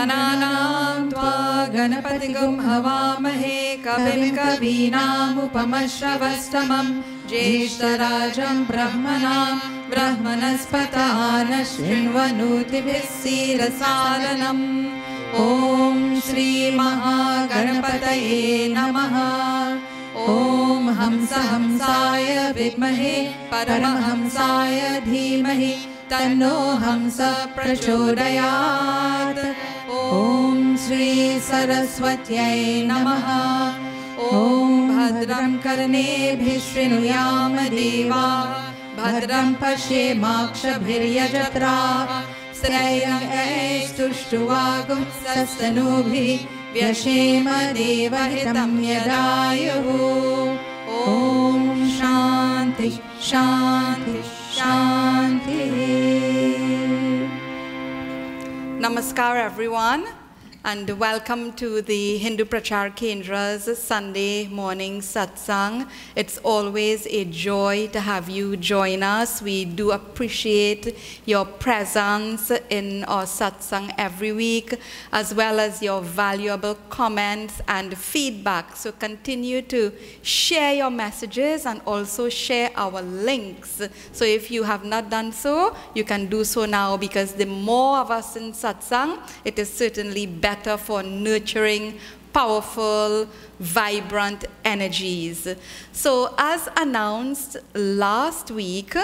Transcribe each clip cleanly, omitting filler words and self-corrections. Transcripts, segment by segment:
गणानां त्वा गणपतिगुं हवामहे कविं कवीनामुपमश्रवस्तमं ज्येष्ठराजं ब्रह्मणस्पतान शृण्वन्नोतिभिः सीदसादनम् ॐ श्री महागणपतये नमः। ॐ हंसाय विद्महे परमहंसाय धीमहि तन्नो हंस प्रचोदयात्। ॐ श्री सरस्वत्यै नमः। ॐ भद्रं कर्णेभिः शृणुयाम देवाः भद्रं पश्येमाक्षभिर्यजत्राः स्त्रैरङ्गैस्तुष्टुवागुंसस्तनूभिः व्यशेम देवहितं यदायुः। ॐ शान्ति शान्ति शान्ति। Namaskar everyone, and welcome to the Hindu Prachar Kendra's Sunday morning satsang. It's always a joy to have you join us. We do appreciate your presence in our satsang every week, as well as your valuable comments and feedback. So continue to share your messages and also share our links. So if you have not done so, you can do so now, because the more of us in satsang, it is certainly better for nurturing powerful, vibrant energies. So as announced last week,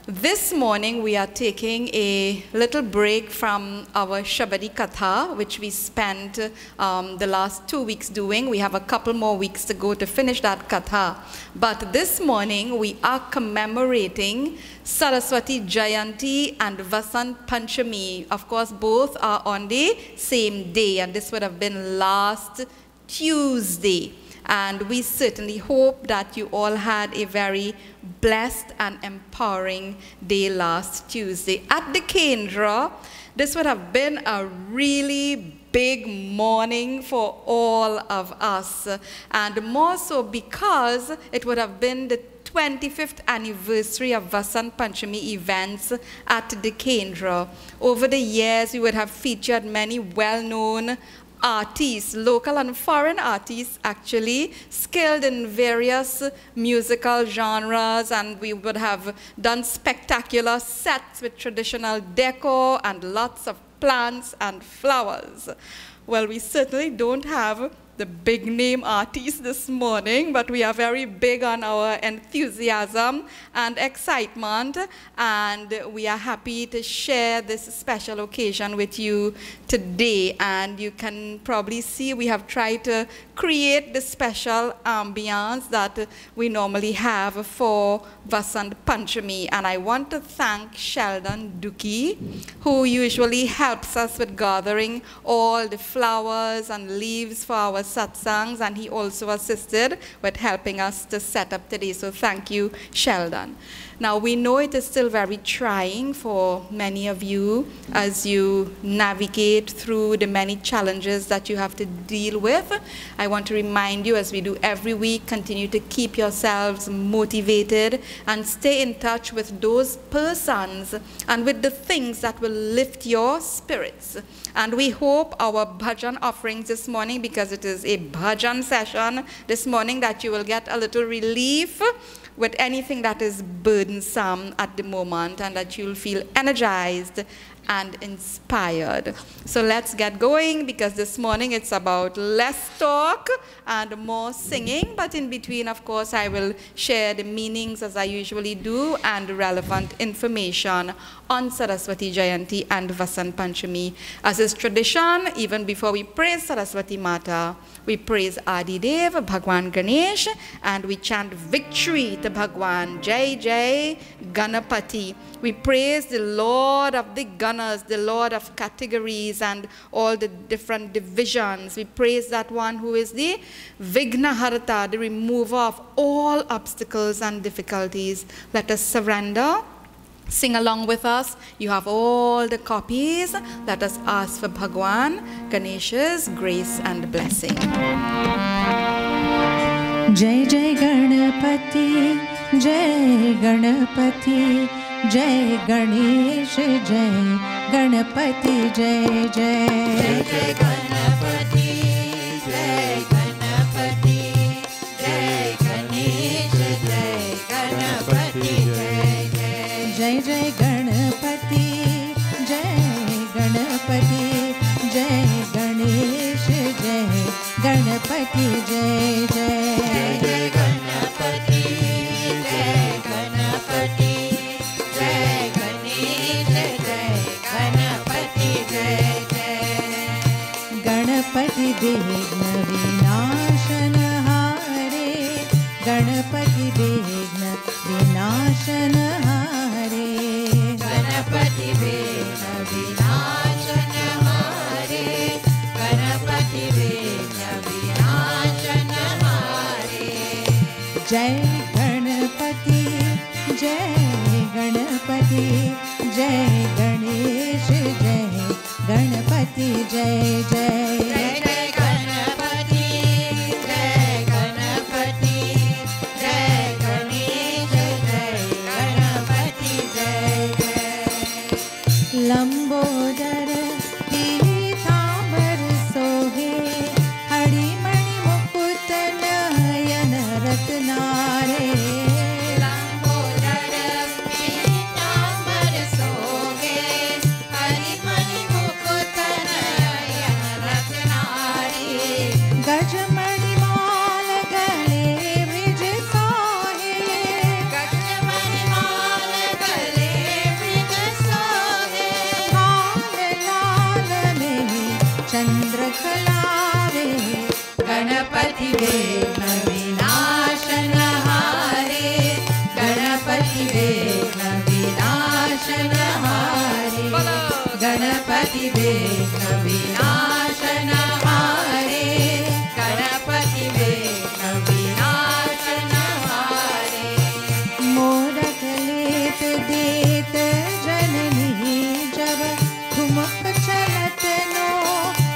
this morning we are taking a little break from our Shabadi Katha, which we spent the last 2 weeks doing. We have a couple more weeks to go to finish that Katha. But this morning we are commemorating Saraswati Jayanti and Vasant Panchami. Of course, both are on the same day, and this would have been last Tuesday. And we certainly hope that you all had a very blessed and empowering day last Tuesday. At the Kendra, this would have been a really big morning for all of us, and more so because it would have been the 25th anniversary of Vasant Panchami events at the Kendra. Over the years, we would have featured many well-known artists, local and foreign artists actually, skilled in various musical genres, and we would have done spectacular sets with traditional decor and lots of plants and flowers. Well, we certainly don't have the big name artists this morning, but we are very big on our enthusiasm and excitement, and we are happy to share this special occasion with you today. And you can probably see we have tried to create the special ambience that we normally have for Vasant Panchami. And I want to thank Sheldon Duki, who usually helps us with gathering all the flowers and leaves for our satsangs, and he also assisted with helping us to set up today. So thank you, Sheldon. Now, we know it is still very trying for many of you as you navigate through the many challenges that you have to deal with. I want to remind you, as we do every week, continue to keep yourselves motivated and stay in touch with those persons and with the things that will lift your spirits. And we hope our bhajan offerings this morning, because it is a bhajan session this morning, that you will get a little relief with anything that is burdensome at the moment, and that you'll feel energized and inspired. So let's get going, because this morning it's about less talk and more singing, but in between, of course, I will share the meanings as I usually do and relevant information on Saraswati Jayanti and Vasant Panchami. As is tradition, even before we praise Saraswati Mata, we praise Adi Dev, Bhagwan Ganesh, and we chant victory to Bhagwan, Jai Jai Ganapati. We praise the Lord of the Ganas, the Lord of categories and all the different divisions. We praise that one who is the Vignaharata, the remover of all obstacles and difficulties. Let us surrender. Sing along with us. You have all the copies. Let us ask for Bhagwan Ganesha's grace and blessing. Jai Jai Ganapati, Jai Ganapati, Jai Ganesh, Jai Ganpati जय जय जय गणपति जय गणपति जय गणेश जय गणपति जय जय जय जय गणपति जय गणपति जय गणेश जय गणपति जय जय जय गणपति जय गणपति जय गणेश जय गणपति जय जय गणपति विघ्न विनाशन हारे गणपति विघ्न विनाशन हारे गणपति विघ्न विनाशन हारे गणपति विघ्न विनाशन हारे जय गणपति जय गणपति जय गणेश जय गणपति जय जय जय जय गणपति जय गणपति जय गणेश जय गणपति जय जय लंबोदर पीतांबर सोहे हरिमणि मुकुट नयन रत्नारे लंबोदर पीतांबर सोहे हरिमणि मुकुट नयन रत्नारे गजमणि माल गले ब्रिज सोहे गजमणि माल गले मृग सोहे हाल लाल में चंद्र कलावे गणपति विघ्न विनाशन हारे गणपति विघ्न विनाशन हारे गणपति विघ्न विनाशन हारे गणपति विघ्न विनाशन हारे मोदक लेत देत जननी जब ठुमक चलत नो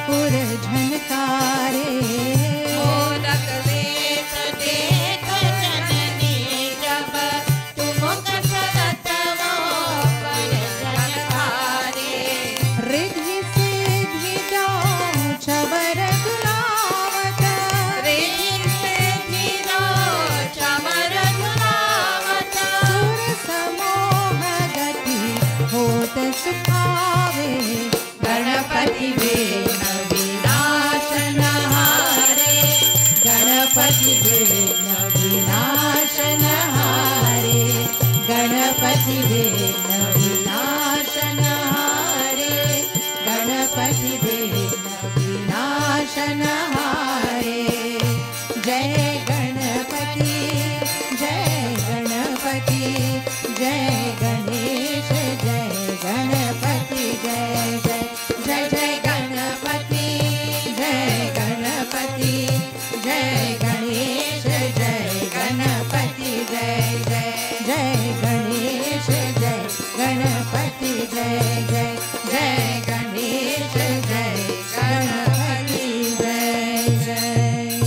पुर झनकारे मोदक लेत देत जननी जब ठुमक चलत नो पर झनकारे रिद्धि सिद्धि जाऊं चवर गुलावत चमर धुलावत सुर समोह गति होत सुखावे गणपति विघ्न विनाशन हारे गणपति विघ्न विनाशन हारे गणपति विघ्न विनाशन हारे गणपति विघ्न विनाशन हारे जय गणपति जय गणपति जय गणेश जय गणपति जय जय जय जय गणपति जय गणपति जय गणेश जय गणपति जय जय जय गणेश जय गणपति जय जय जय गणेश जय गणपति जय जय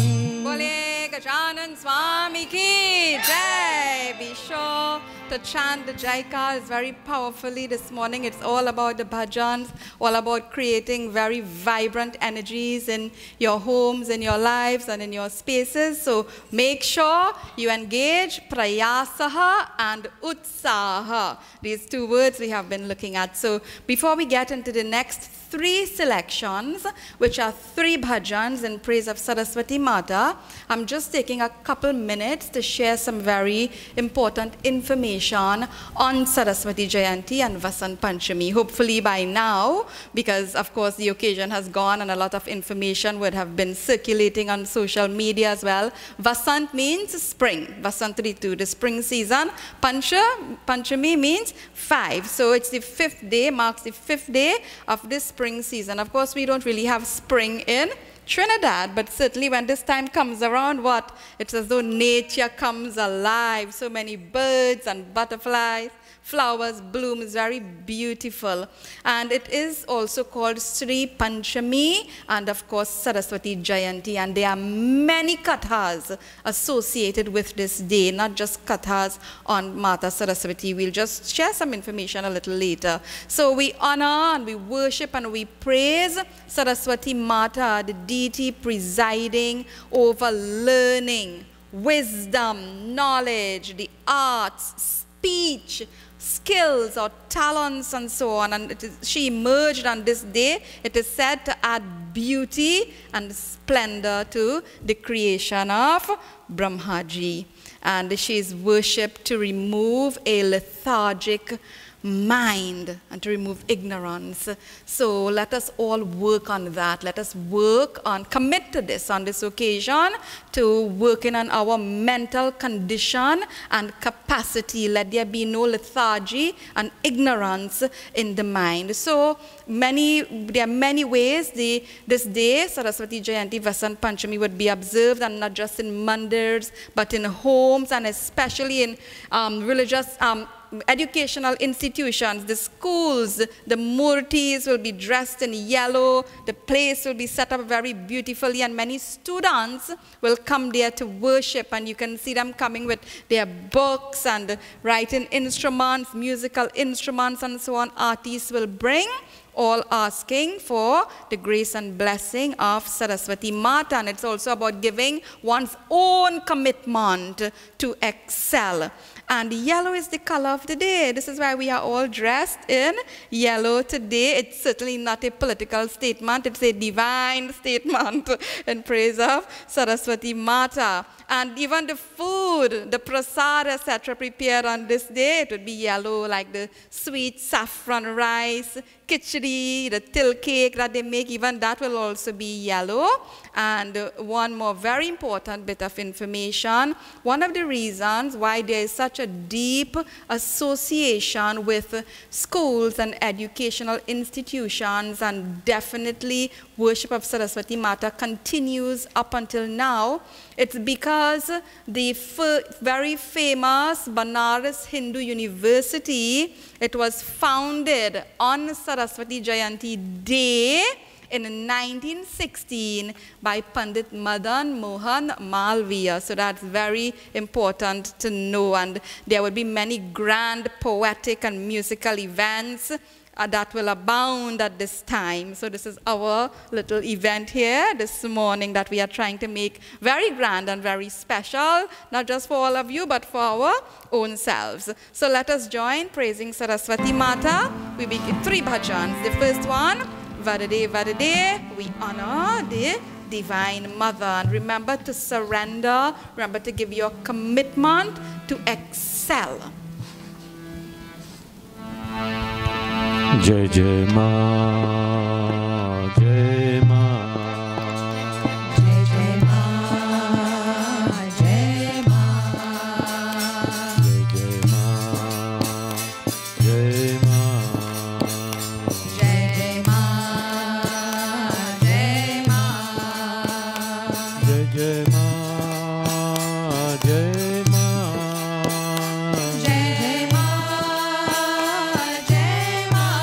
बोले गजानन स्वामी की जय. Be sure to chant the Jaikars very powerfully this morning. It's all about the bhajans, all about creating very vibrant energies in your homes, in your lives, and in your spaces. So make sure you engage prayasaha and utsaha. These two words we have been looking at. So before we get into the next three selections, which are three bhajans in praise of Saraswati Mata, I'm just taking a couple minutes to share some very important information on Saraswati Jayanti and Vasant Panchami. Hopefully by now, because of course the occasion has gone and a lot of information would have been circulating on social media as well. Vasant means spring, Vasant Ritu, the spring season. Panchami means 5. So it's the 5th day, marks the 5th day of this spring season. Of course, we don't really have spring in Trinidad, but certainly when this time comes around, it's as though nature comes alive. So many birds and butterflies flowers, blooms, very beautiful. And it is also called Sri Panchami and of course Saraswati Jayanti. And there are many kathas associated with this day, not just kathas on Mata Saraswati. We'll just share some information a little later. So we honor and we worship and we praise Saraswati Mata, the deity presiding over learning, wisdom, knowledge, the arts, speech, skills or talents and so on. And she emerged on this day, it is said, to add beauty and splendor to the creation of Brahmaji. And she is worshipped to remove a lethargic mind and to remove ignorance. So let us all work on that. Let us work on, commit to this on this occasion, to working on our mental condition and capacity. Let there be no lethargy and ignorance in the mind. So there are many ways this day, Saraswati Jayanti, Vasant Panchami, would be observed, and not just in mandirs, but in homes and especially in religious educational institutions, the schools. The murtis will be dressed in yellow. The place will be set up very beautifully, and many students will come there to worship, and you can see them coming with their books and writing instruments, musical instruments and so on. Artists will bring, all asking for the grace and blessing of Saraswati Mata. And it's also about giving one's own commitment to excel. And yellow is the color of the day. This is why we are all dressed in yellow today. It's certainly not a political statement. It's a divine statement in praise of Saraswati Mata. And even the food, the prasad, etc., prepared on this day, it would be yellow, like the sweet saffron rice, khichdi, the til cake that they make, even that will also be yellow. And one more very important bit of information, one of the reasons why there is such a deep association with schools and educational institutions, and definitely worship of Saraswati Mata continues up until now, it's because the very famous Banaras Hindu University, it was founded on Saraswati Jayanti Day in 1916 by Pandit Madan Mohan Malviya. So that's very important to know. And there will be many grand poetic and musical events that will abound at this time. So this is our little event here this morning that we are trying to make very grand and very special, not just for all of you, but for our own selves. So let us join praising Saraswati Mata. We begin 3 bhajans. The first one, Varade Varade, we honor the Divine Mother. And remember to surrender, remember to give your commitment to excel. Jai Jai Ma, Jai Ma, Jai Jai Ma, Jai Ma, Jai Jai Ma, Jai Ma, Jai Jai Ma, Jai Ma, Jai Jai Ma, Jai Ma,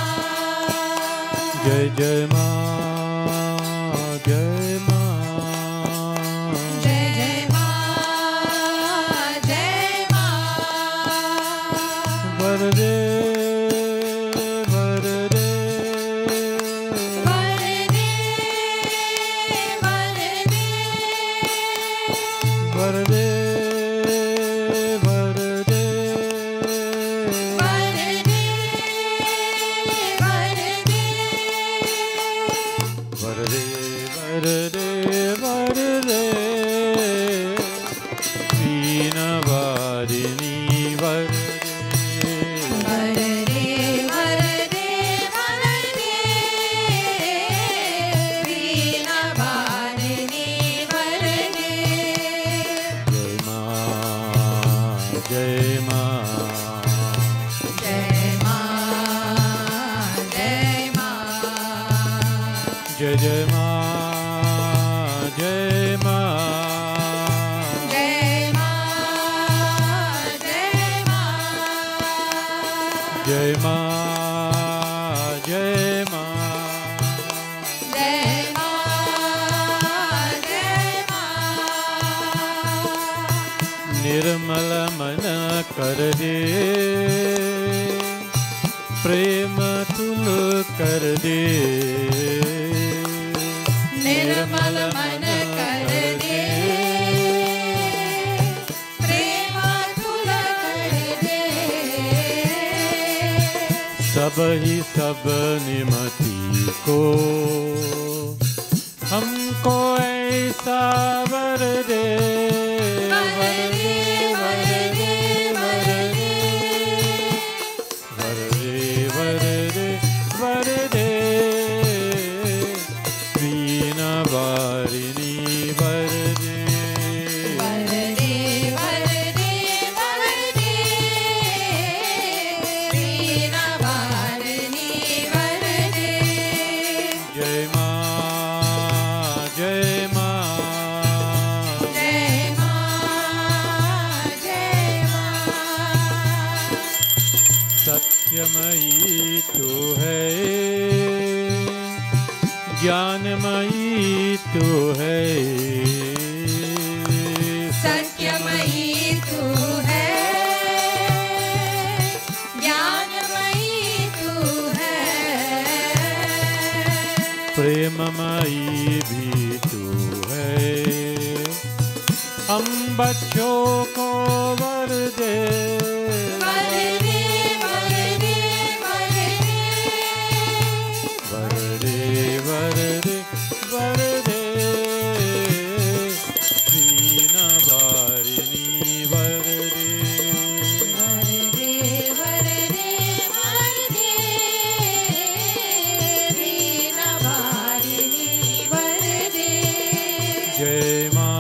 Jai Jai Ma, Jai Ma, Jai Jai Ma, Jai Ma, Varade Varade Varade Varade Varade Jai Jai Ma, Jai Ma, Jai Ma, Jai Ma, कर दे, प्रेम तुल कर दे, निर्मल मन कर दे, प्रेम तुल कर दे। सब ही सब निमति को हमको ऐसा वर दे, वर दे, वर दे, वर दे, वर दे, वर दे, वर दे, वीणा वारिणी वर दे, वर दे, वर दे, वर दे, वीणा वारिणी वर दे। जय माँ, जय माँ, जय माँ, जय माँ। सत्यमयी तू है, ज्ञानमयी तू है, सत्यमयी तू है, ज्ञानमयी तू है, प्रेममयी भी तू है, हम बच्चों को वर दे, वर दे, वर दे, वर दे, वर दे, वर दे, वर दे, वीणा वारिणी वर दे, वर दे, वर दे, वर दे, वीणा वारिणी वर दे। जय माँ,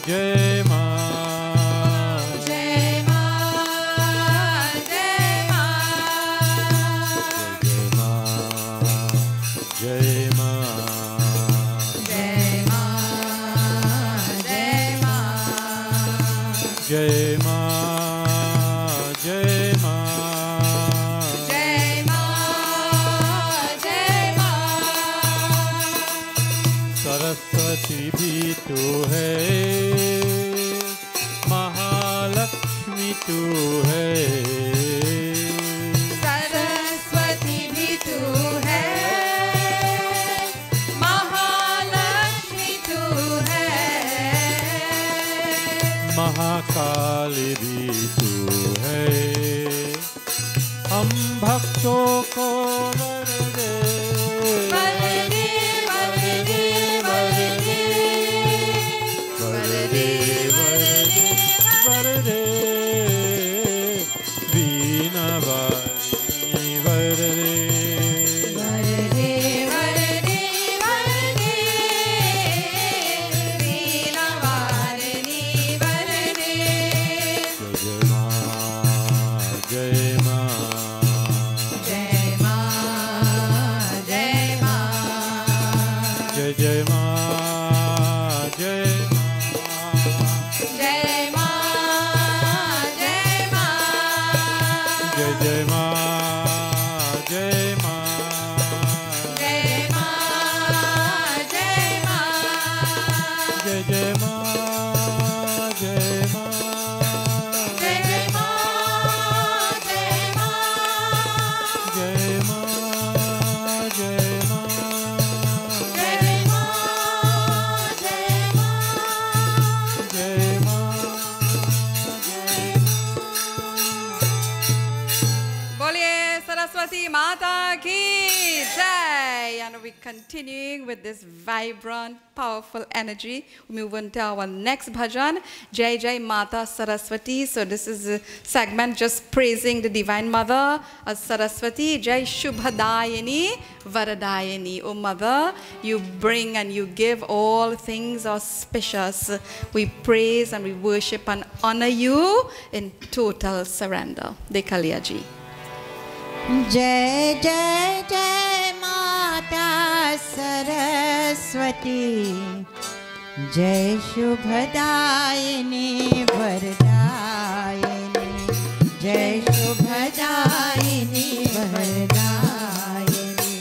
जय माँ, जय माँ, जय माँ। जय माँ, जय माँ, जय माँ, जय माँ। जय माँ, जय माँ, जय माँ, जय माँ। सरस्वती भी तू है, महालक्ष्मी तू है, सरस्वती भी तू है, महालक्ष्मी तू है, महाकाल भी तू है, हम भक्तों को वर दे, वर दे, वर दे, वर दे, वर दे, वर दे, वर दे, वीणा वारिणी वर दे, वर दे, वर दे, वर दे, वीणा वारिणी वर दे। जय माँ, जय माँ, जय माँ, जय माँ, जय जय माँ, जय माँ, जय माँ, जय माँ, जय जय माँ, जय माँ, जय माँ, जय माँ, जय जय माँ, जय माँ, जय जय माँ, जय माँ, जय माँ, जय माँ, जय माँ, जय माँ, जय माँ, बोलिए सरस्वती माता की jai. And we're continuing with this vibrant, powerful energy. We move on to our next bhajan, Jai Jai Mata Saraswati. So this is a segment just praising the Divine Mother as Saraswati. Jai Shubhadayani Varadayani. O Mother, you bring and you give all things auspicious. We praise and we worship and honor you in total surrender. Dekaliya ji. जय जय जय माता सरस्वती, जय शुभदायिनी वरदायिनी, जय शुभदायिनी वरदायिनी,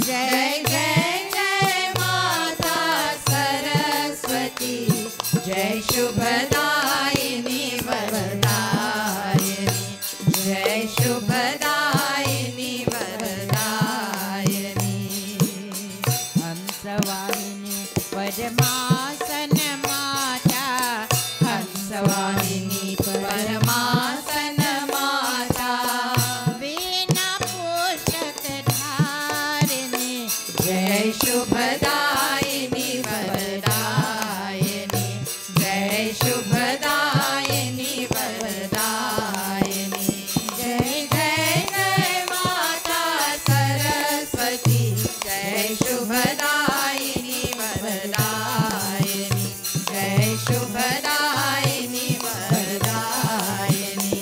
जय जय जय माता सरस्वती, जय शुभदायिनी वरदायिनी। जय शुभदायिनी वरदायिनी जय शुभदायिनी वरदायिनी जय जय जय माता सरस्वती जय शुभदायिनी वरदायिनी जय शुभदायिनी वरदायिनी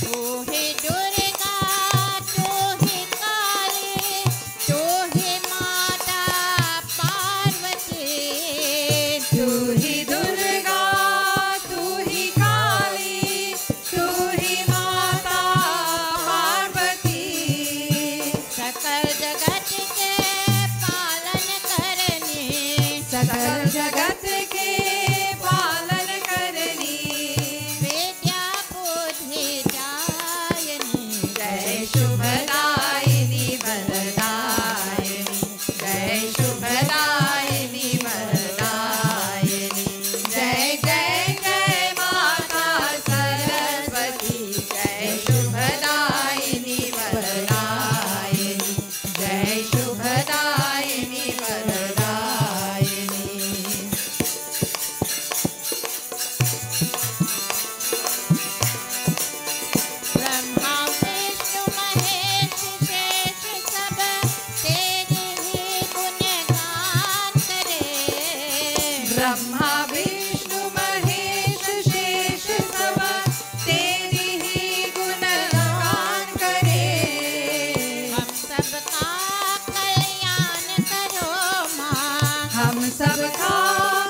तू ही दुर्गा तू ही काली तू ही माता पार्वती तू ही दुर्गा तू ही काली तू ही माता पार्वती सकल जगत के पालन करनी सकल जगत के पालन करनी विद्या बुद्धि दायिनी जय शुभदायिनी वरदायिनी जय शुभदायिनी वरदायिनी जय जय जय माता सरस्वती जय शुभदायिनी वरदायिनी जय शुभदायिनी वरदायिनी ब्रह्मा विष्णु महेश शेष सब तेरे ही गुणगान करे ब्रह्मा विष्णु महेश शेष सब तेरी ही गुणगान करे हम सबका कल्याण करो माँ हम सबका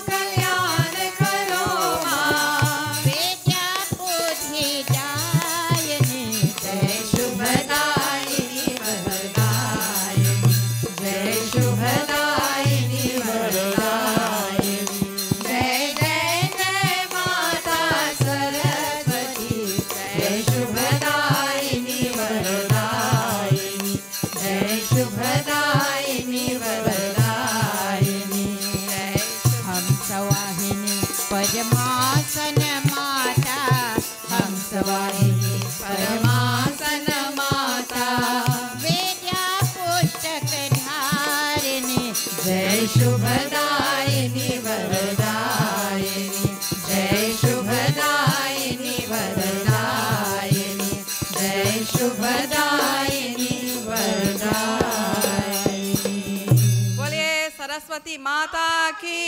कल्याण करो माँ विद्या बुद्धि दायिनी जय शुभदायिनी वरदायिनी जय शुभदायिनी वरदायिनी जय जय जय माता सरस्वती जय शुभदायिनी वरदायिनी जय शुभदायिनी वरदायिनी जय हम सवाहिनी पद्मासन माता हम सवाहिनी परमासन माता विद्या पुस्तक धारिणी जय शुभदायिनी वरदायिनी जय शुभदायिनी वरदायिनी जय शुभदायिनी वरदायिनी बोलिए सरस्वती माता की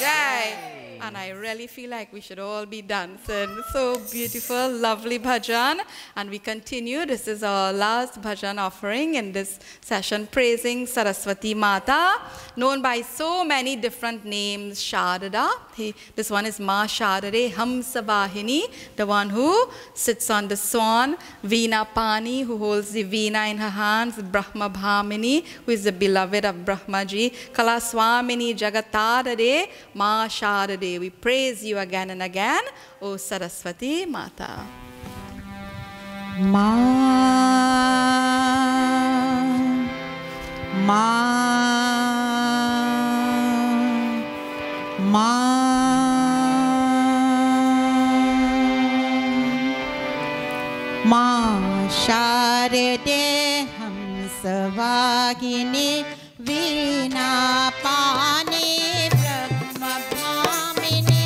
जय. And I really feel like we should all be dancing. So beautiful, lovely bhajan. And we continue. This is our last bhajan offering in this session, praising Saraswati Mata, known by so many different names. Sharada. This one is Ma Sharade, Hamsavahini, the one who sits on the swan. Veena Pani, who holds the veena in her hands. Brahma Bhamini, who is the beloved of Brahmaji. Kalaswamini Jagatadare, Ma Sharade. We praise you again and again, O Saraswati Mata. माँ शारदे हंसवाहिनी वीणा पानी ब्रह्म भामिनी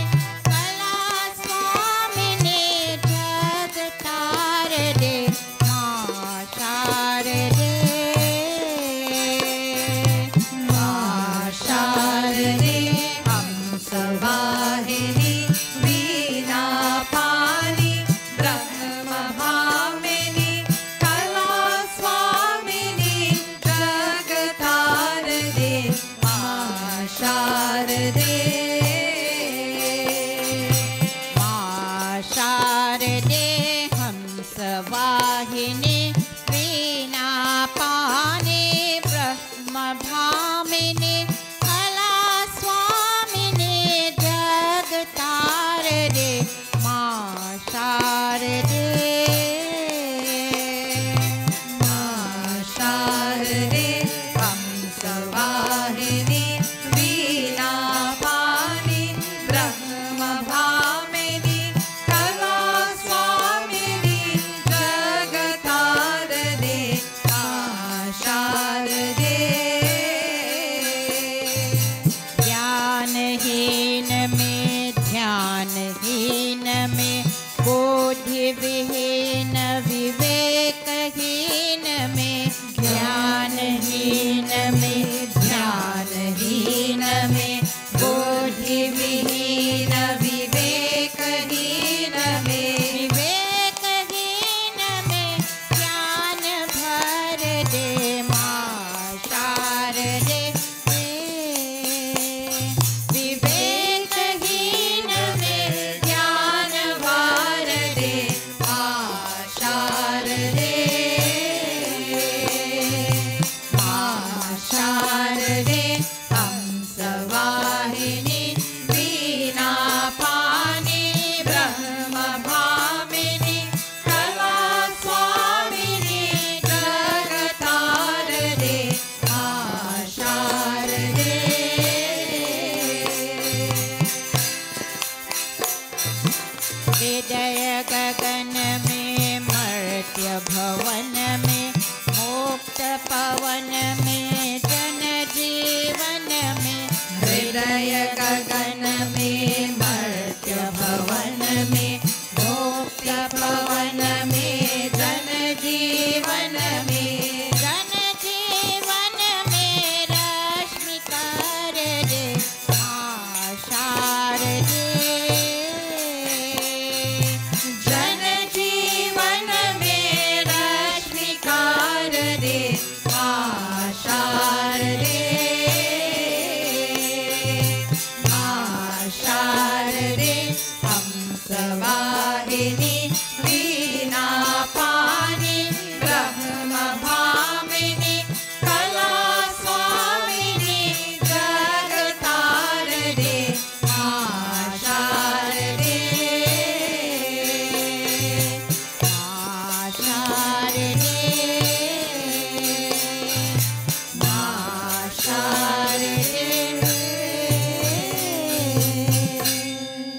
कला स्वामिनी जगतारदे माँ शारदे हंसवाहिनी वीणा पानी ब्रह्म भामिनी कला स्वामिनी जगतारदे माँ ज्ञानहीन में बोधिविहीन विवेकहीन में ज्ञानहीन में ध्यानहीन में बोधिविहीन विवेकहीन में विवेकहीन में ज्ञान भर दे माँ शारदे विवेकहीन में ज्ञान भर दे माँ शारदे हंसवाहिनी वीणा पानी ब्रह्म भामिनी कला स्वामिनी जगतारदे शारदे हृदय गगन में मर्त्य भवन में मोक्त पवन में जन जीवन में हृदय गगन में मर्त्य भवन में मोक्त पवन में जन जीवन में रश्मि कर दे शारदे जन जीवन में रश्मि कर दे शारदे शारदे हंसवाहिनी वीणा पानी ब्रह्म भामिनी कला स्वामिनी जगतारदे शारदे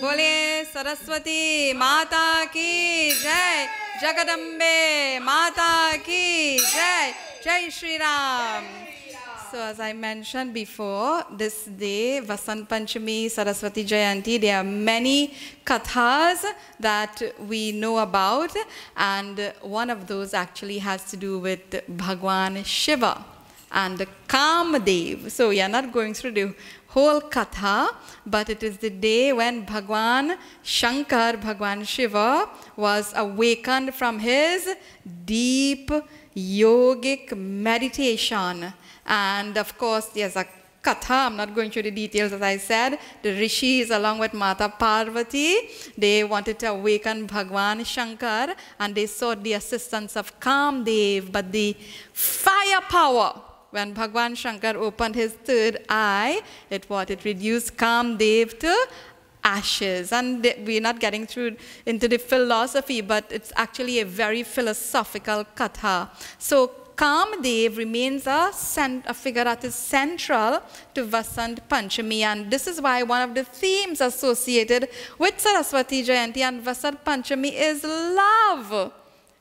बोलिए सरस्वती माता की जय, जगदम्बे माता की जय, जय Shri Ram. So as I mentioned before, this day, Vasant Panchami, Saraswati Jayanti, there are many kathas that we know about, and one of those actually has to do with Bhagwan Shiva and Kamadev. So we are not going through the whole katha, but it is the day when Bhagwan Shankar, Bhagwan Shiva, was awakened from his deep yogic meditation. And of course, there's a katha. I'm not going through the details, as I said. The rishis, along with Mata Parvati, they wanted to awaken Bhagwan Shankar, and they sought the assistance of Kamdev. But the fire power, when Bhagwan Shankar opened his third eye, it reduced Kamdev to ashes. And we're not getting through into the philosophy, but it's actually a very philosophical katha. So Kamadev remains a figure that is central to Vasant Panchami, and this is why one of the themes associated with Saraswati Jayanti and Vasant Panchami is love.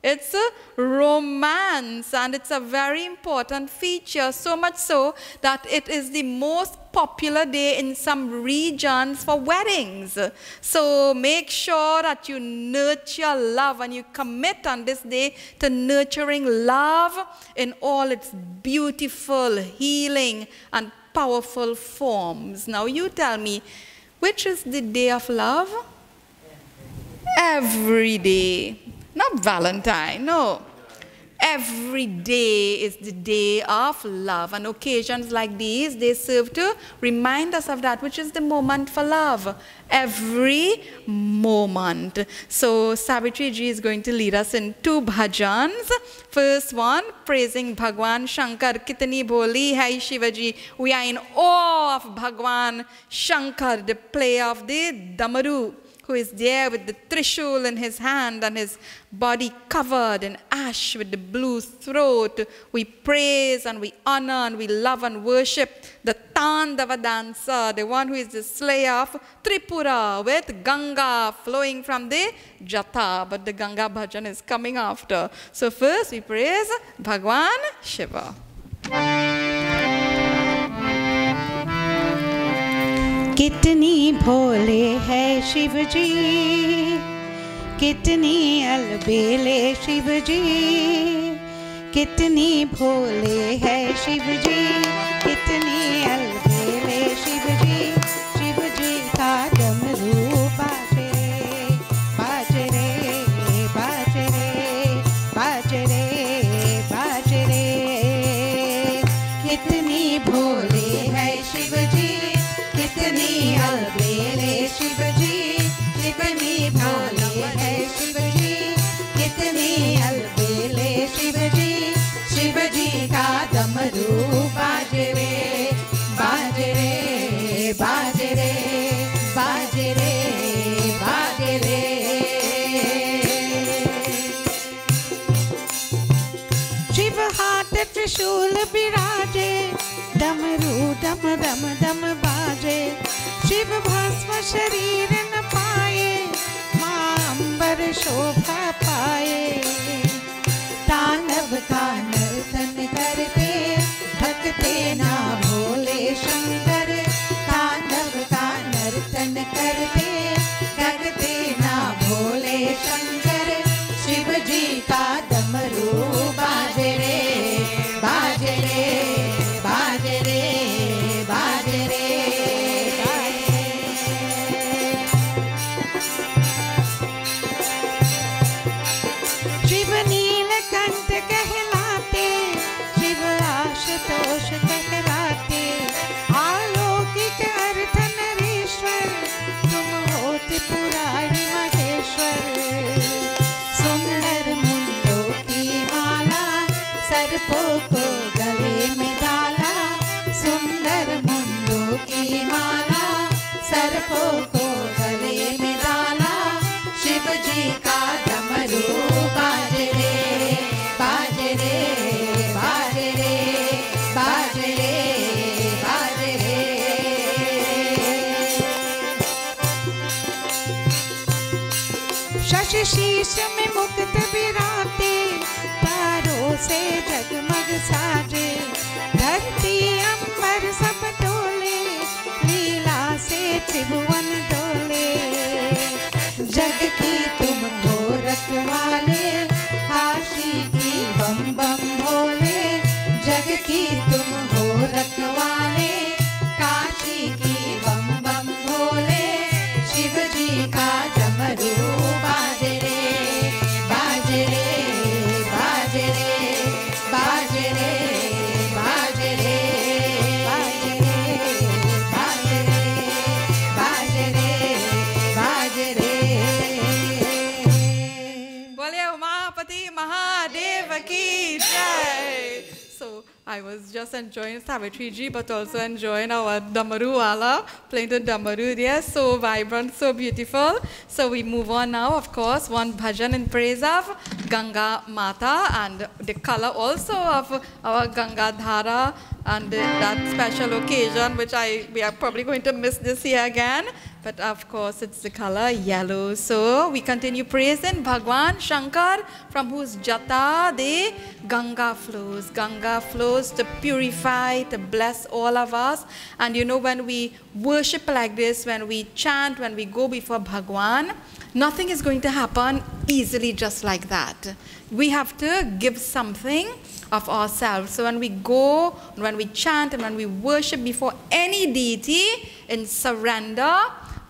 It's a romance, and it's a very important feature, so much so that it is the most popular day in some regions for weddings. So make sure that you nurture love, and you commit on this day to nurturing love in all its beautiful, healing, and powerful forms. Now you tell me, which is the day of love? Every day. Not Valentine, no. Every day is the day of love, and occasions like these, they serve to remind us of that, which is the moment for love. Every moment. So Savitri ji is going to lead us in two bhajans. First one, praising Bhagwan Shankar. Kitani boli hai Shivaji. We are in awe of Bhagwan Shankar, the player of the Damaru, who is there with the Trishul in his hand and his body covered in ash with the blue throat. We praise and we honor and we love and worship the Tandava dancer, the one who is the slayer of Tripura, with Ganga flowing from the Jata. But the Ganga bhajan is coming after. So first we praise Bhagwan Shiva. कितनी भोले है शिव जी, कितनी अलबेले शिव जी, कितनी भोले है शिव जी, कितनी अलबेले शिव जी। शिव जी का डमरू बाजे बाजे रे बाजे रे बाजे रे बाजे रे। कितनी भोले है शिव जी, कितनी अलबेले शिव जी, कितनी भोले है शिव जी, कितनी अलबेले शिव जी। शिव जी का डमरू बाजे रे बाजे रे बाजे रे बाजे रे बाजे रे। शिव हाथ त्रिशूल बिराजे, डमरू डम डम डम बाजे। शिव भस्म शरीर न पाए, माँ अंबर शोभा पाए। तांडव का नर्तन करते, थकते ना भोले शंकर। तांडव का नर्तन करते, थकते ना भोले शंकर। शिव जी का डमरू बाजे रे बाजे रे बाजे रे बाजे रे। शिव नीलकंठ कहलाते, शिव आशुतोष कहलाते। अलौकिक अर्थ नरेश्वर, तुम हो त्रिपुरारी महेश्वर। सुंदर मुंडों की माला, सर्पों को गले में डाला। सुंदर मुंडों की माला, सर्पों को गले में डाला। शिव जी का डमरू बाजे रे बाजे रे बाजे रे बाजे रे बाजे रे। शशि शीश में मुकुट बिराते, तारों से जगमग साजे। धरती अंबर सब डोले, लीला से त्रिभुवन डोले। जग की तुम हो रखवाले, काशी की बम बम भोले। जग की तुम हो रखवाले, काशी की बम बम भोले। शिव जी का डमरू बाजे रे बाजे रे बाजे रे बाजे रे बाजे रे बाजे रे बाजे रे बाजे रे बाजे रे। बोले उमापति महादेव की जय। So I was just enjoying Savitri ji, but also enjoying our Damaru wala, playing the Damaru there. So vibrant, so beautiful. So we move on now, of course, one bhajan in praise of Ganga Mata and the color also of our Ganga Dhara and that special occasion, which we are probably going to miss this year again. But of course, it's the color yellow. So we continue praising Bhagwan Shankar, from whose jata the Ganga flows. Ganga flows to purify, to bless all of us. And you know, when we worship like this, when we chant, when we go before Bhagwan, nothing is going to happen easily just like that. We have to give something of ourselves. So when we go, when we chant, and when we worship before any deity in surrender,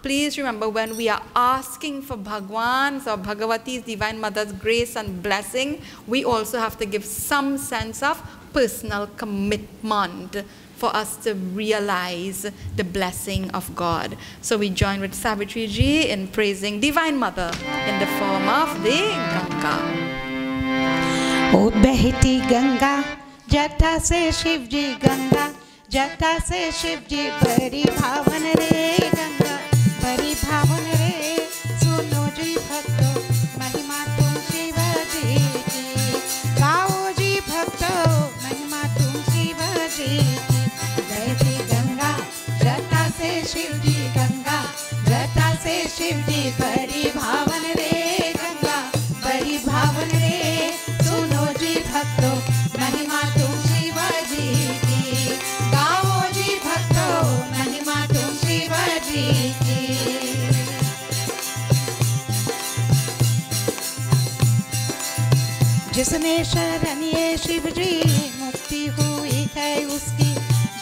please remember, when we are asking for Bhagwan's or Bhagavati's Divine Mother's grace and blessing, we also have to give some sense of personal commitment for us to realize the blessing of God. So we join with Savitri ji in praising Divine Mother in the form of the Ganga. ओ बहती गंगा, जटा से शिव जी गंगा, जटा से शिव जी बड़ी भावन रे गंगा, बड़ी भावन रे। सुनो जी भक्तों, महिमा तुम शिव जी की, गाओ जी भक्तों, महिमा तुम शिव जी की। बहती गंगा, जटा से शिव जी गंगा, जटा से शिव जी बड़ी भावन रे गंगा, बड़ी भावन रे। सुनो जी भक्तों, महिमा तुम शिव जी की, गाओ जी भक्तों, महिमा तुम शिव जिसने शरण ये शिव जी मुक्ति हुई है उसकी,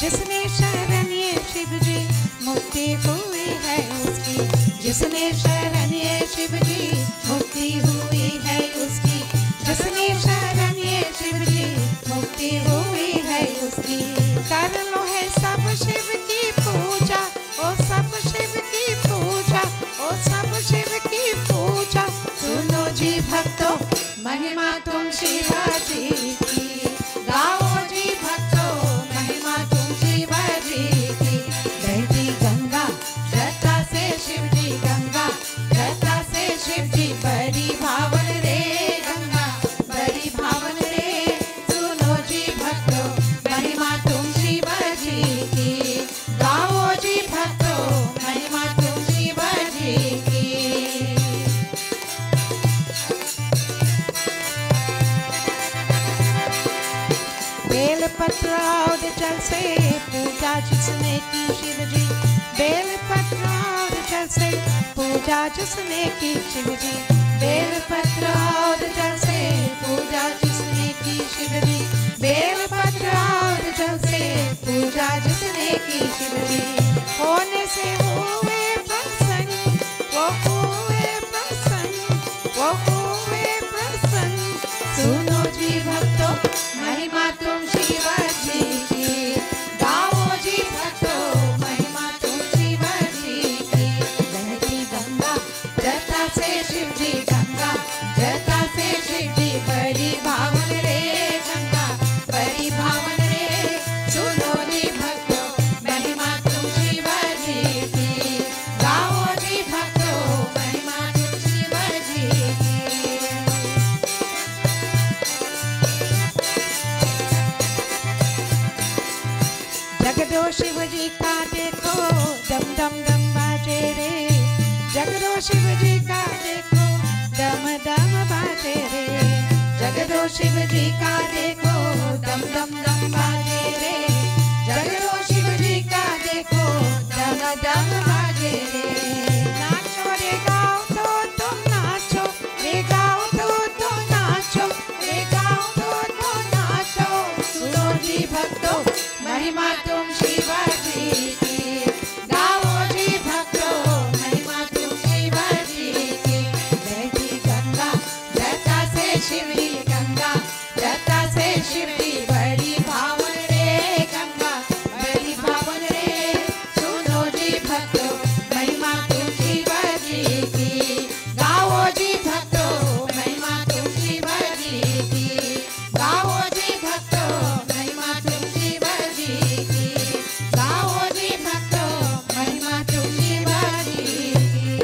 जिसने शरण ये शिव जी मुक्ति हुई है उसकी, जिसने शरण ये शिव जी मुक्ति हुई है उसकी, जिसने शरण ये शिव जी मुक्ति हुई है उसकी। कर लो है सब शिव की पूजा, ओ सब शिव की पूजा, ओ सब शिव की पूजा। सुनो जी भक्तों महिमा तुम शिवाजी की, गाओ जी भक्तों महिमा तुम शिवाजी की। बहती गंगा जटा से शिव जी गंगा, जटा से शिव जी बड़ी भावन रे गंगा, बड़ी भावन रे। सुनो जी भक्तों महिमा तुम शिवाजी की, गाओ जी भक्तों महिमा तुम शिवाजी की। बेलपत्र और जल से पूजा जिसने की शिव जी, बेलपत्र और जल से पूजा जिसने की शिव जी, बेलपत्र और जल से पूजा जिसने की शिव जी, बेलपत्र और जल से पूजा जिसने की शिव जी। होने से हुए प्रसन्न, वो हुए प्रसन्न, वो हुए प्रसन्न। सुनो जी भक्तों महिमा तुम शिवाजी की, गाओ जी भक्तों महिमा तुम शिवाजी की। बहती गंगा जटा से शिव जी गंगा, जटा से शिव जी बड़ी भावन रे गंगा, बड़ी भावन रे। सुनो जी भक्तों महिमा तुम शिवाजी की, गाओ जी भक्तों महिमा तुम शिवाजी की। जगदो शिव जी का देखो दम दम दम बाजे रे, जगदो शिव जी का देखो दम दम बाजे रे, जगदो शिव जी का देखो दम दम दम बाजे रे, जगदो शिव जी का देखो दम दम बाजे रे। नाचो रे गाओ तो तुम नाचो, रे गाओ तो तुम नाचो, रे गाओ तो नाचो। सुनो जी भक्तों महिमा तुम शिवाजी की, गाओ जी भक्तों महिमा तुम शिवाजी की। बहती गंगा जटा से शिव जी गंगा, जटा से शिव जी बड़ी भावन रे गंगा, बड़ी भावन रे। सुनो जी भक्तों महिमा तुम शिवाजी की, गाओ जी भक्तों महिमा तुम शिवाजी की, गाओ जी भक्तों महिमा तुम शिवाजी की, गाओ जी भक्तों महिमा तुम शिवाजी की।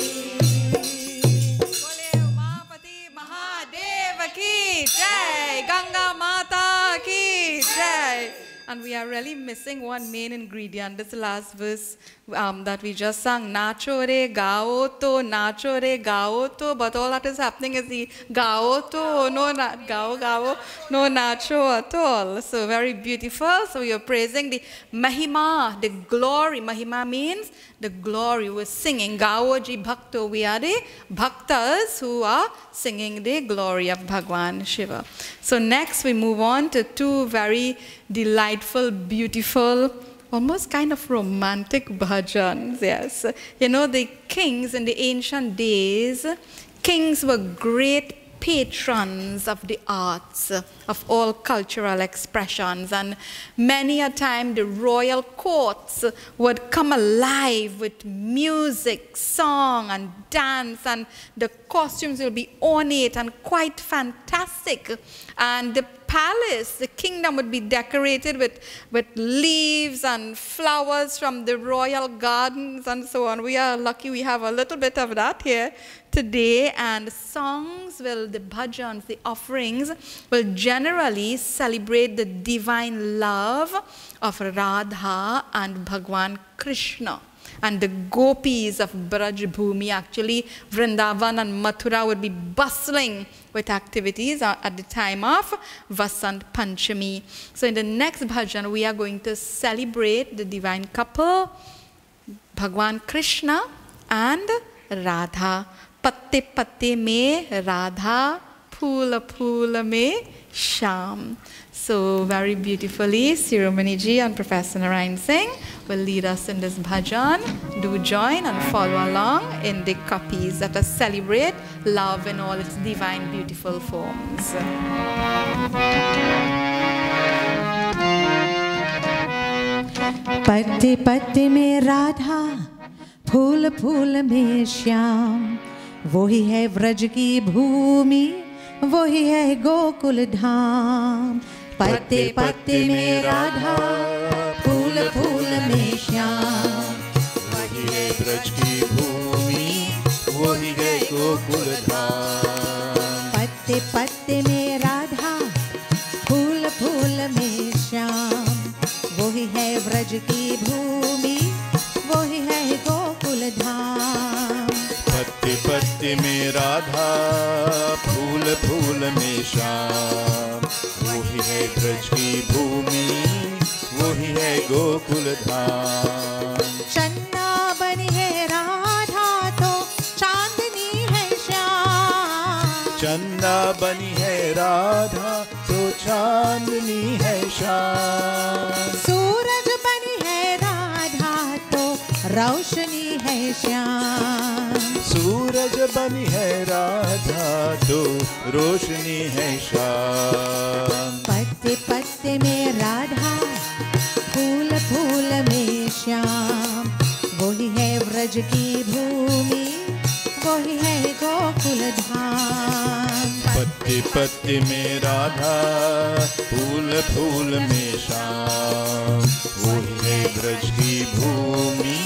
बोले उमापति महादेव की जय, गंगा माता की जय. And we are really missing one main ingredient. This last verse that we just sang, nacho re gao to, nacho re gao to, but all that is happening is the gao to, no gao gao, no nacho at all. So very beautiful. So we are praising the mahima, the glory. Mahima means the glory. We're singing gao ji bhakto. We are the bhaktas who are singing the glory of Bhagwan Shiva. So next we move on to two very delightful, beautiful, almost kind of romantic bhajans, yes. You know, the kings in the ancient days, kings were great patrons of the arts, of all cultural expressions, and many a time the royal courts would come alive with music, song, and dance, and the costumes will be ornate and quite fantastic, and the palace, the kingdom would be decorated with leaves and flowers from the royal gardens and so on. We are lucky we have a little bit of that here today, and songs will, the bhajans, the offerings, will generally celebrate the divine love of Radha and Bhagwan Krishna. And the gopis of Braj Bhumi, actually Vrindavan and Mathura would be bustling with activities at the time of Vasant Panchami. So in the next bhajan, we are going to celebrate the divine couple, Bhagwan Krishna and Radha. Patte patte mein Radha Phoola Phoola Me Sham. So very beautifully, Shiromani Ji and Professor Narayan Singh will lead us in this bhajan. Do join and follow along in the copies that celebrate love in all its divine, beautiful forms. पत्ते पत्ते में राधा, फूल फूल में श्याम, वही है व्रज की भूमि, वही है गोकुल धाम। पत्ते पत्ते में राधा, फूल फूल में श्याम, वही है ब्रज की भूमि, वही है गोकुल धाम। पत्ते पत्ते में राधा, फूल फूल में श्याम, वही है व्रज की भूमि, वही है गोकुल धाम। पत्ते पत्ते में राधा, फूल फूल में श्याम, वही है ब्रज की भूमि, वही है गोकुल धाम। चन्ना बनी है राधा तो चांदनी है श्याम, चंदा बनी है राधा तो चांदनी है श्याम। सूरज बनी है राधा तो रोशनी है श्याम, सूरज बनी है राधा तो रोशनी है श्याम। पत्ते पत्ते में राधा, फूल फूल में श्याम, वही है व्रज की भूमि, वही है गोकुल धाम। पत्ते पत्ते में राधा, फूल फूल में श्याम, वही है ब्रज की भूमि,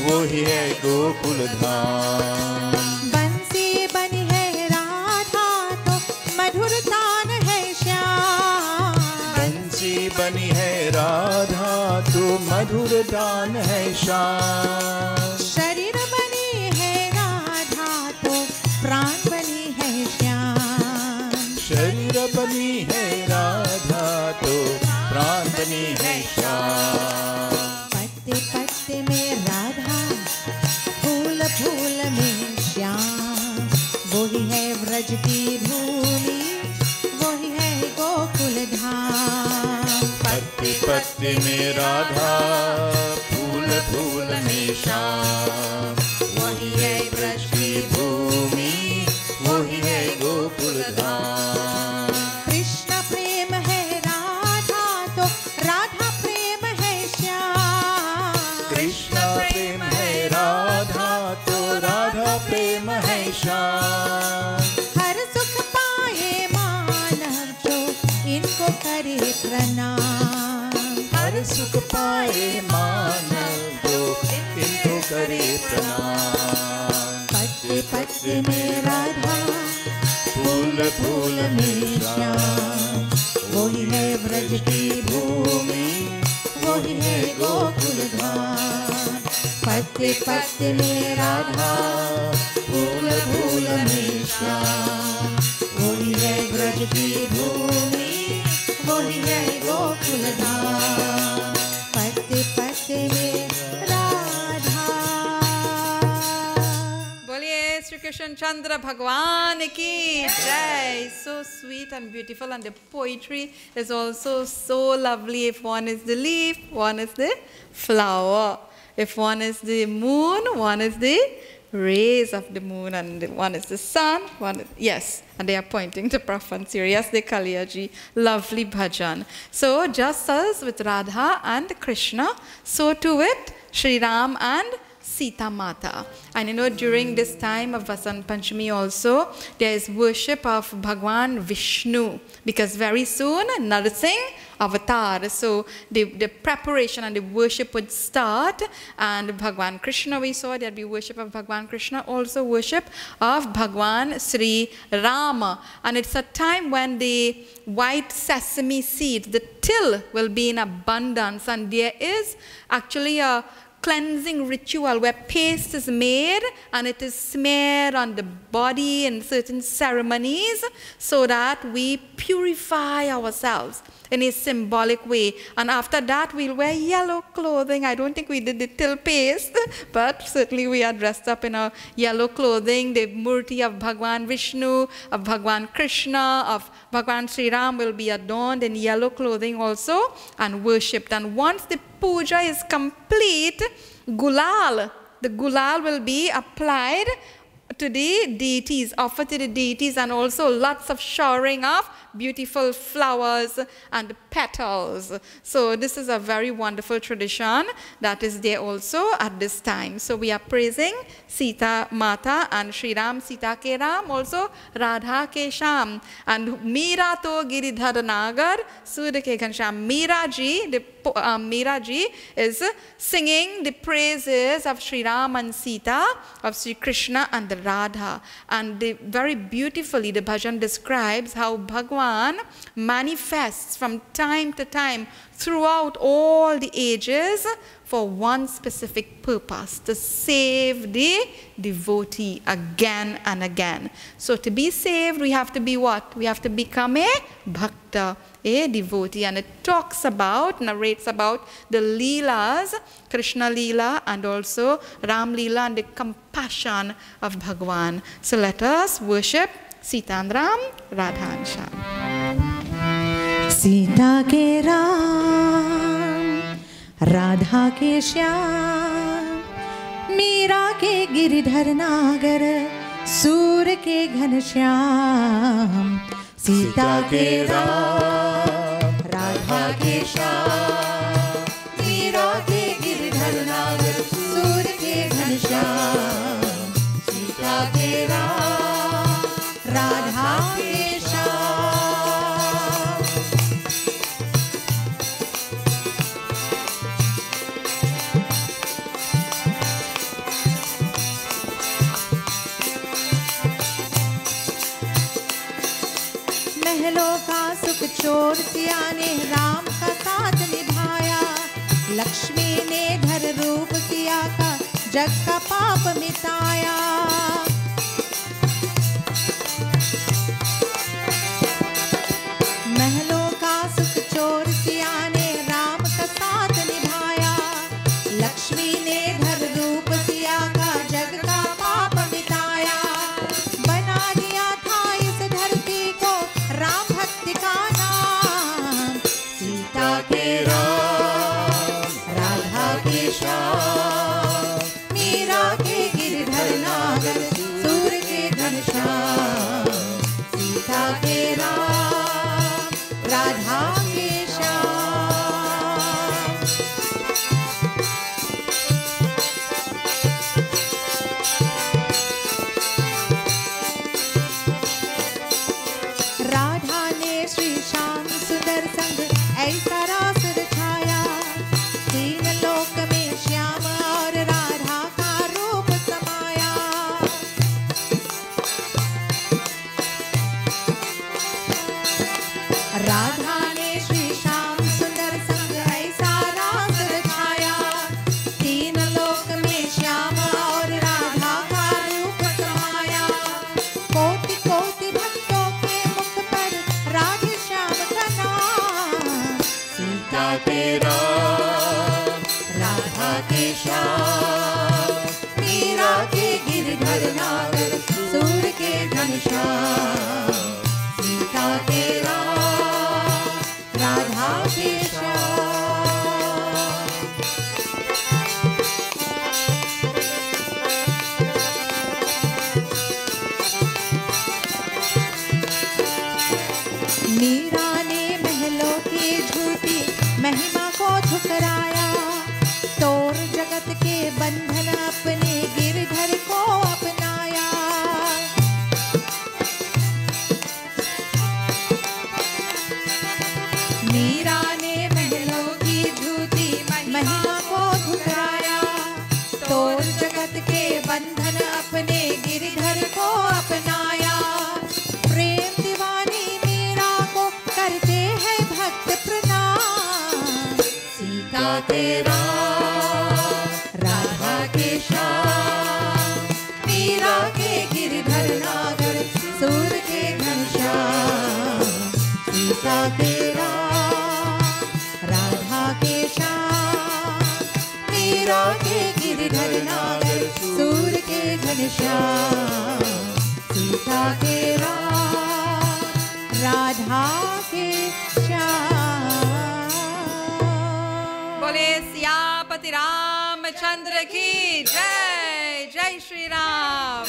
वही है गोकुल धाम। बंसी बनी है राधा तो मधुर तान है श्याम, बंसी बनी है राधा तो मधुर दान है श्याम। शरीर बनी है राधा तो प्राण बनी है श्याम, शरीर बनी है राधा तो प्राण बनी है श्याम। पत्ते पत्ते में राधा, फूल फूल में श्याम, वही है व्रज की भूमि, वही है गोकुल धाम। पत्ते पत्ते में राधा, फूल फूल में श्याम, वही है ब्रज की भूमि, वही है गोकुल धाम। कृष्ण प्रेम है राधा तो राधा प्रेम है श्याम, कृष्ण प्रेम है राधा तो राधा प्रेम है श्याम। हर सुख पाए मानव जो इनको करे प्रणाम, हर सुख पाए मानव जो इनको करे प्रणाम। पत्ते पत्ते में राधा, फूल फूल में श्याम, वही है व्रज की भूमि, वही है गोकुल धाम। पत्ते पत्ते में राधा, फूल फूल में श्याम, वही है व्रज की भूमि, वही है गोकुल धाम। पत्ते पत्ते में राधा। बोलिए श्री कृष्ण चंद्र भगवान की जय. So sweet and beautiful, and the poetry is also so lovely. If one is the leaf, one is the flower. If one is the moon, one is the rays of the moon, and one is the sun, one is, yes, and they are pointing to Prafan Siri. Yes, the Kaliyaji, lovely bhajan. So just as with Radha and Krishna, so too with Sri Ram and Sita Mata. And you know, during this time of Vasant Panchami also, there is worship of Bhagwan Vishnu, because very soon Narsingh avatar. So the preparation and the worship would start, and Bhagwan Krishna, we saw there'd be worship of Bhagwan Krishna, also worship of Bhagwan Sri Rama. And it's a time when the white sesame seeds, the till, will be in abundance, and there is actually a cleansing ritual where paste is made and it is smeared on the body in certain ceremonies so that we purify ourselves in a symbolic way. And after that, we'll wear yellow clothing. I don't think we did it till paste, but certainly we are dressed up in our yellow clothing. The murti of Bhagwan Vishnu, of Bhagwan Krishna, of Bhagwan Sri Ram will be adorned in yellow clothing also and worshipped. And once the puja is complete, gulal, the gulal will be applied to the deities, offered to the deities, and also lots of showering of beautiful flowers and petals. So this is a very wonderful tradition that is there also at this time. So we are praising Sita Mata and Sri Ram Sita ke Ram, also Radha ke Sham, and Meera to Giridhar Nagar, Surya ke Ghansham. Meera ji is singing the praises of Sri Ram and Sita, of Sri Krishna and the Radha. And very beautifully the bhajan describes how Bhagwan manifests from time to time throughout all the ages for one specific purpose, to save the devotee again and again. So to be saved, we have to be what? We have to become a bhakta, a devotee. And it talks about, narrates about the leelas, Krishna leela and also Ram leela, and the compassion of Bhagwan. So let us worship Sita and Ram, Radha and Shyam. Sita ke Ram, Radha ke Shyam, Meera ke Giridhar Nagar, Surya ke Ghansham. Sita ke Ram, Radha ke Shyam, Meera ke Giridhar Nagar, Surya ke Ghansham. Sita ke Ram, Radha ke Shyam. महलों का सुख छोड़ सिया ने राम का साथ निभाया, लक्ष्मी ने धर रूप किया का जग का पाप मिटाया। महलों का सुख छोड़ सिया ने राम का साथ निभाया, लक्ष्मी ने धर रूप किया का जग का पाप मिटाया। बना दिया था इस धरती को राम भक्ति का नाम। सीता के राम, राधा के श्याम, मीरा के गिरधर नागर, सूर्य के घनश्याम। सीता के राम, राधा के श्याम। राधा ने श्री श्याम सुंदर संग ऐसा रास रचाया, तीन लोक में श्याम और राधा का रूप समाया। राधा ने श्री श्याम सुंदर संग ऐसा रास रचाया, तीन लोक में श्याम और राधा का रूप समाया। कोटि कोटि भक्तों के मुख पर राधे श्याम का नाम। सीता के राम, राधा के श्याम, मीरा के गिरधर नागर, सूर्य के घनश्याम। सीता के राम, राधा के श्याम। मीरा ने महलों की झूठी महिमा को ठुकराया, तोड़ जगत के बंधन अपने गिरधर को अपनाया। मीरा ने महलों की झूठी महिमा को ठुकराया, तोड़ जगत के बंधन अपने गिरधर को अपनाया। प्रेम दीवानी मीरा को करते हैं भक्त प्रणाम। सीता के राम, श्याम, सीता के राम, राधा के श्याम। बोले सियापति रामचंद्र की जय। जय Shri Ram.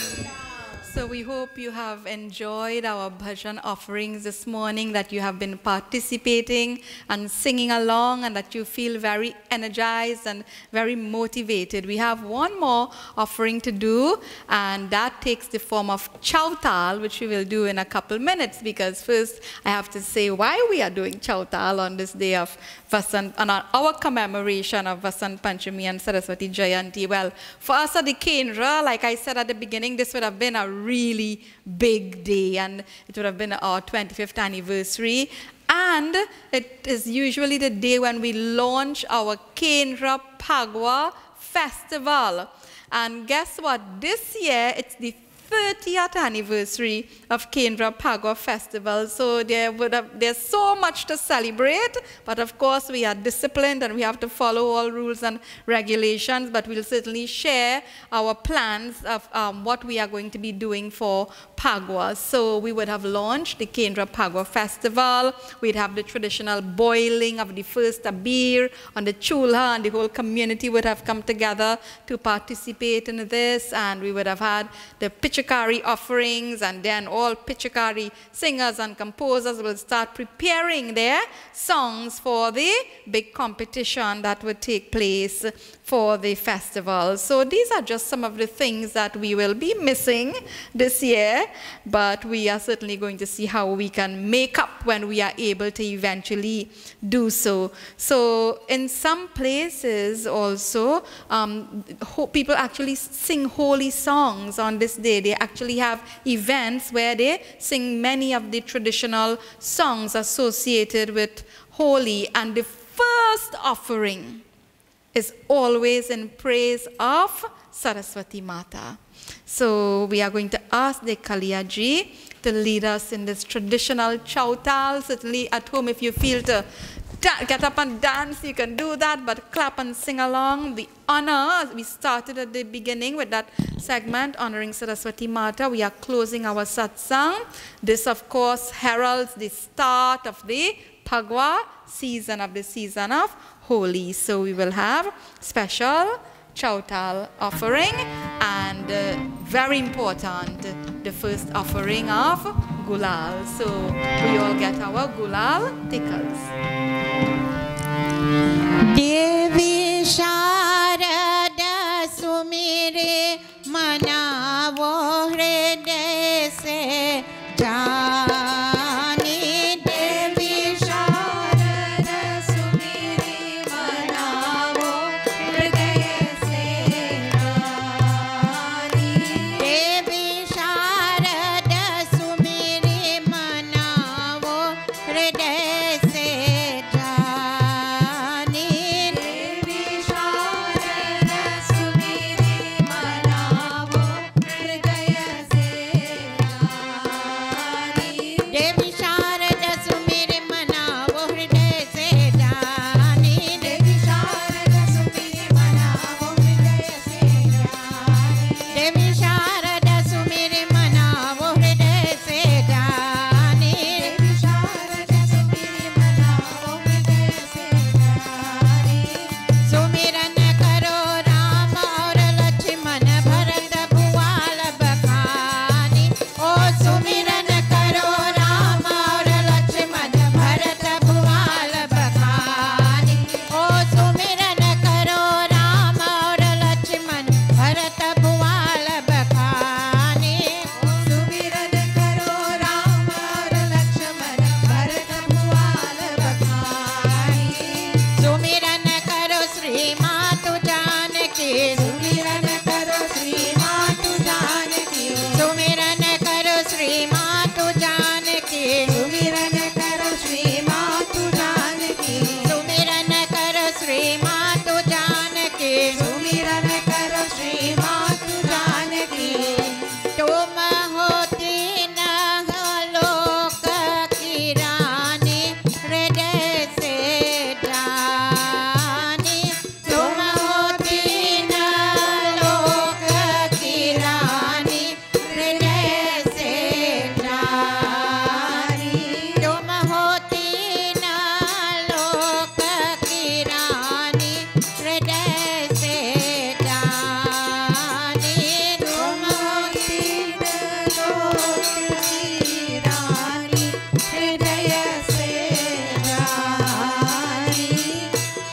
So we hope you have enjoyed our bhajan offerings this morning, that you have been participating and singing along, and that you feel very energized and very motivated. We have one more offering to do, and that takes the form of Chautal, which we will do in a couple minutes, because first I have to say why we are doing Chautal on this day of Vasant, on our commemoration of Vasant Panchami and Saraswati Jayanti. Well, for us at the Kendra, like I said at the beginning, this would have been a really big day, and it would have been our 25th anniversary. And it is usually the day when we launch our Kendra Phagwa Festival. And guess what? This year, it's the 30th anniversary of Kendra Phagwa Festival. So there's so much to celebrate, but of course we are disciplined and we have to follow all rules and regulations, but we'll certainly share our plans of what we are going to be doing for Phagwa. So we would have launched the Kendra Phagwa Festival. We'd have the traditional boiling of the first abir on the chulha, and the whole community would have come together to participate in this, and we would have had the Pichakari offerings, and then all Pichakari singers and composers will start preparing their songs for the big competition that would take place for the festival. So these are just some of the things that we will be missing this year, but we are certainly going to see how we can make up when we are able to eventually do so. So in some places also, people actually sing holy songs on this day. They actually have events where they sing many of the traditional songs associated with Holi, and the first offering is always in praise of Saraswati Mata. So we are going to ask the Kaliyaji to lead us in this traditional chautal. Certainly at home, if you feel to get up and dance, you can do that, but clap and sing along. The honor, we started at the beginning with that segment, honoring Saraswati Mata. We are closing our satsang. This, of course, heralds the start of the Phagwa season, of the season of Holi. So we will have special Chautal offering, and very important, the first offering of Gulal. So we all get our Gulal tickles. Devi Sharada Sumire Manavo Hriday se Jani. Devi Sharada Sumire Manavo Hriday se Jani. Devi Sharada Sumire Manavo Hriday se Jani. Devi Sharada Sumire Manavo Hriday se Jani. की रानी हृदय से जानी।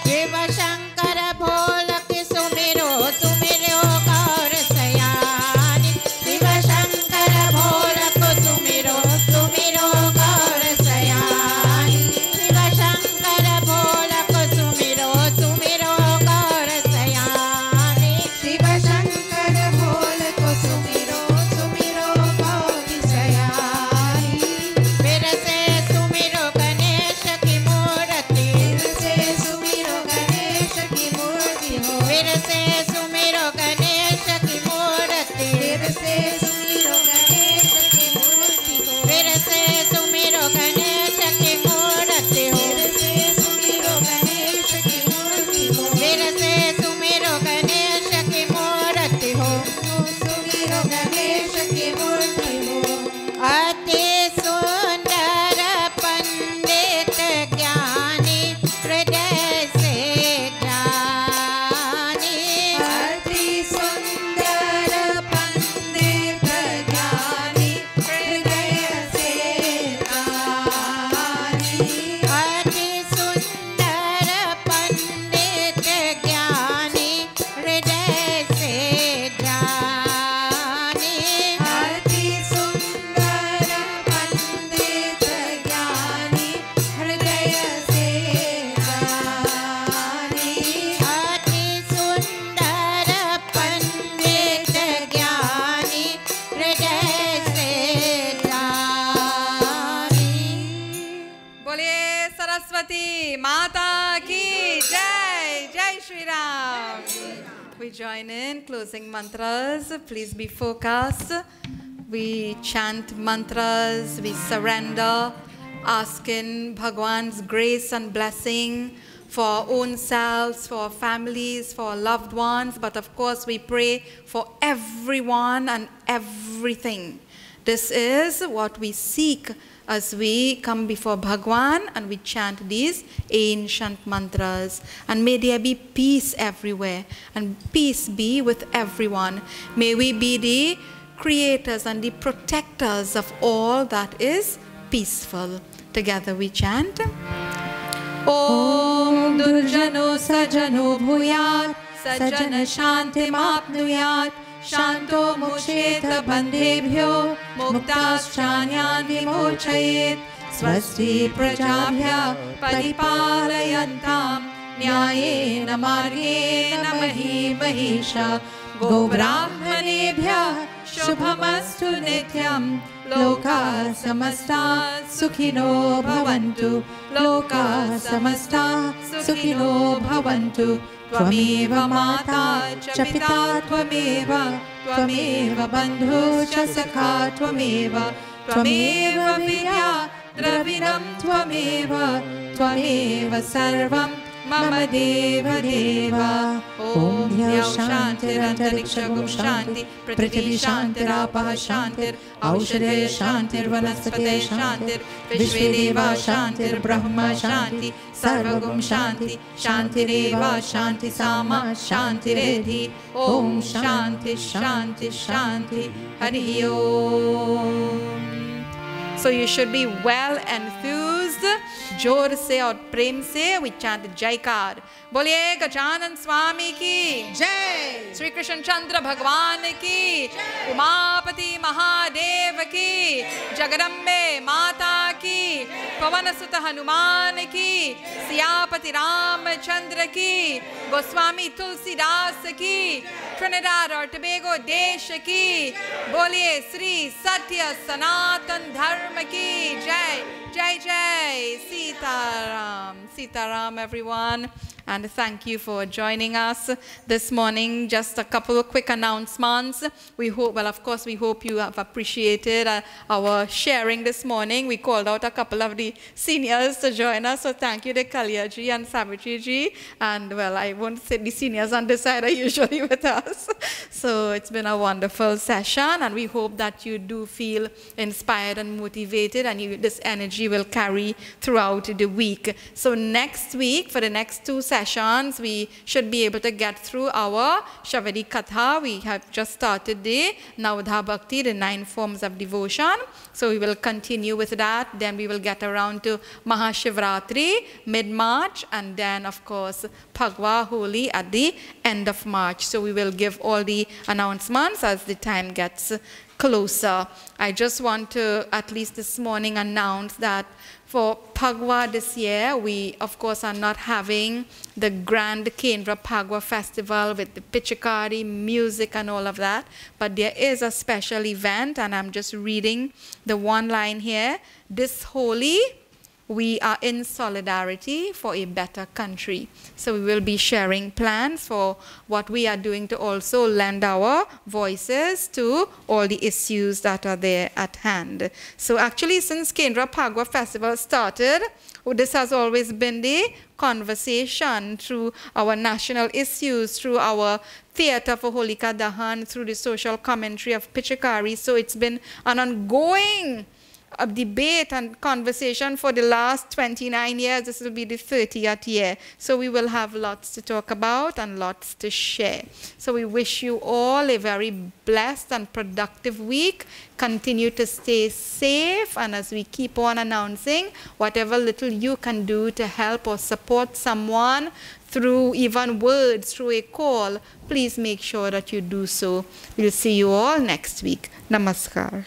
शिव शंकर भोल के सुमिरो सुमिरो गौर सयानी। शिव शंकर भोल को सुमिरो सुमिरो गौर सयानी। शिव शंकर भोल को सुमिरो सुमिरो गौर सयानी। शिव शंकर भोल को सुमिरो सुमिरो गौर सयानी। फिर से सुमिरो गणेश की मूर्ति। फिर से सुमिरो गणेश की मूर्ति हो। फिर से सुमिरो गणेश की मूर्ति। फिर से सुमिरो गणेश की मूर्ति हो। फिर से सुमिरो गणेश की मूर्ति हो। फिर से सुमिरो गणेश की मूर्ति हो। फिर से सुमिरो गणेश की मूर्ति हो। सुमिरो गणेश की मूर्ति हो। अति सुंदर पंडित ज्ञानी हृदय से ज्ञानी। अति सुंदर पंडित ज्ञानी हृदय से ज्ञानी। अति सुंदर पंडित ज्ञानी हृदय से ज्ञानी। अति सुंदर पंडित ज्ञानी हृदय से ज्ञानी। अति सुंदर पंडित ज्ञानी हृदय से ज्ञानी। बोलिए सरस्वती माता की जय। जय Shri Ram. We join in closing mantras. Please be focused. We chant mantras, we surrender, asking Bhagwan's grace and blessing for our own selves, for our families, for our loved ones, but of course we pray for everyone and everything. This is what we seek as we come before Bhagwan and we chant these ancient mantras. And may there be peace everywhere and peace be with everyone. May we be the creators and the protectors of all that is peaceful. Together we chant. Om Durjano Sajano Bhuyat Sajjana Shantimapnuyat Shanto Muksheta Bandebhyo Muktaschanyan Vimochayet Swasti Prajabhya Paripalayantam Nyayena Margena Mahi Mahisha Go Brahmanebhya Shubhamastu Nityam Loka Samasta Sukhino Bhavantu Loka Samasta Sukhino Bhavantu Tvameva Mata cha Pita Tvameva Tvameva Bandhu cha Sakha Tvameva Tvameva Vidya Dravinam Tvameva Tvameva Sarvam Mama Deva Deva. Om Dhyau Shantir Antariksha Gum Shanti Prithvi Shantir Apaha Shantir Aushadaya Shantir Vanaspate Shantir Vishvedeva Shantir Brahma Shanti Sarvagum Shanti Shantireva Shanti Sama Shantiredhi. Om Shanti Shanti Shanti Hari Om. So you should be well enthused. जोर से और प्रेम से we chant जयकार. बोलिए गजानन स्वामी की जय, श्री कृष्ण चंद्र भगवान की, उमापति महादेव की, जगदम्बे माता की, पवन सुत हनुमान की, सियापति रामचंद्र की, गोस्वामी तुलसीदास की, ट्रिनिडाद और टबेगो देश की. बोलिए श्री सत्य सनातन धर्म की जय. Jai Jai Sitaram. Sitaram everyone. And thank you for joining us this morning. Just a couple of quick announcements. We hope, well, of course, we hope you have appreciated our sharing this morning. We called out a couple of the seniors to join us. So thank you to Kalyaji and Savitri ji. And well, I won't say the seniors on this side are usually with us. So it's been a wonderful session. And we hope that you do feel inspired and motivated. And this energy will carry throughout the week. So next week, for the next two sessions, sessions, we should be able to get through our Shavadi Katha. We have just started the Navadha Bhakti, the 9 forms of devotion. So we will continue with that. Then we will get around to Mahashivratri, mid-March, and then, of course, Phagwa Holi at the end of March. So we will give all the announcements as the time gets closer. I just want to, at least this morning, announce that for Phagwa this year, we, of course, are not having the grand Kendra Phagwa festival with the Pichakari, music and all of that, but there is a special event, and I'm just reading the one line here. This Holi, we are in solidarity for a better country. So we will be sharing plans for what we are doing to also lend our voices to all the issues that are there at hand. So actually, since Kendra Phagwa Festival started, this has always been the conversation through our national issues, through our theater for Holika Dahan, through the social commentary of Pichakari. So it's been an ongoing debate and conversation for the last 29 years. This will be the 30th year. So we will have lots to talk about and lots to share. So we wish you all a very blessed and productive week. Continue to stay safe, and as we keep on announcing, whatever little you can do to help or support someone through even words, through a call, please make sure that you do so. We'll see you all next week. Namaskar.